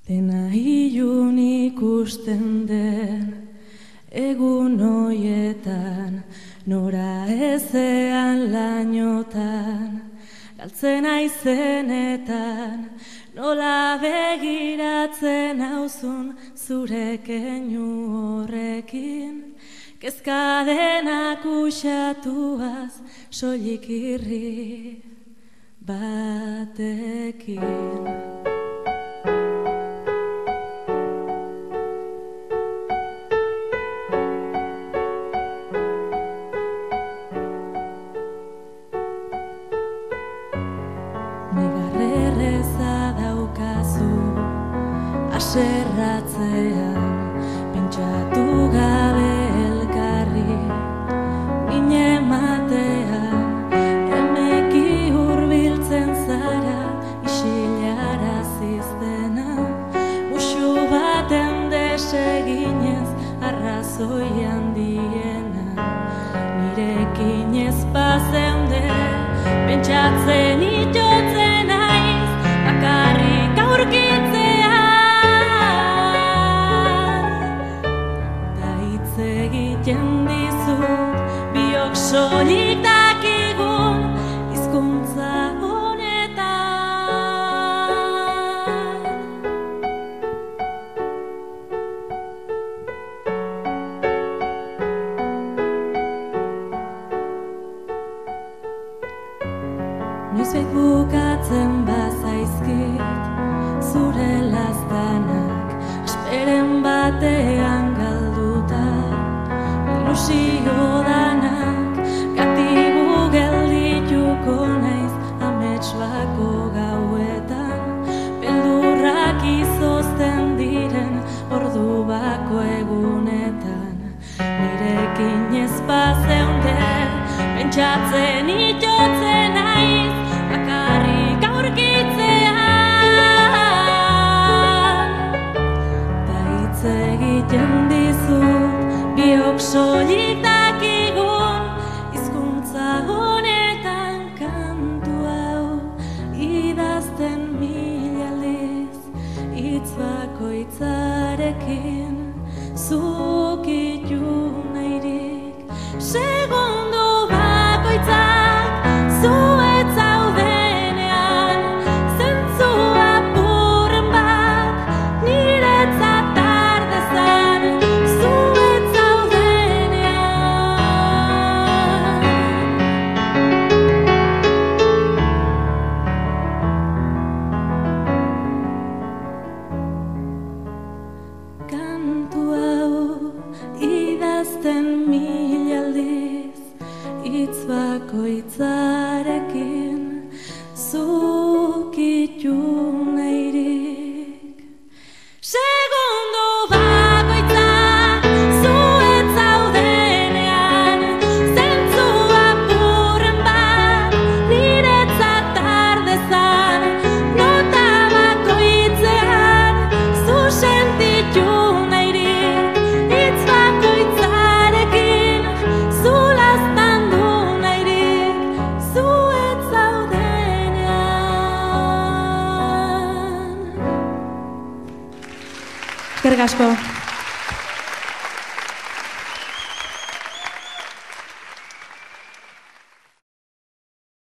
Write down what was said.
Dena ilun ikusten den egun hoietan, nora ezean lainotan, galtzen aizenetan, nola begiratzen hauzun zure keinu horrekin, kezka denak usatuaz soilik irri batekin. Negarrerreza daukazu aserratzean, pentsatu gabe elkarri inematean, emeki hurbiltzen zara isilara ziztena, musu baten deseginez arrazoi handiena, nirekin ez bazeunde pentsatzen itotzen aiz, bakarrik aurkitzean. Da hitz egiten dizut, biok soilik dakigun hizkuntza honetan. Noizbait bukatzen bazaizkit zure laztanak, esperen batean galduta, ilusio danak, gatibu geldituko naiz amets bako gauetan, beldurrak izozten diren ordu bako egunetan, nirekin ez bazeunde pentsatzen itotzen naiz, bakarrik aurkitzean. Da hitz egiten dizut, biok soilik dakigun hizkuntza honetan, kantu hau idazten mila aldiz, hitz bakoitzarekin zuk itun nahirik, segundu bakoitzak zu ez zaudenean, zentzu apurren bat niretzat har dezan, zu ez zaudenean. Kantu hau idazten mila aldiz, hitz bakoitzarekin zuk itun nahirik, segundu bakoitzak zu ez zaudenean, zentzu apurren bat niretzat har dezan, nota bakoitzean zu sentitu nahirik, hitz bakoitzarekin zu laztandu nahirik, zu ez zaudenean. Eskerrik asko.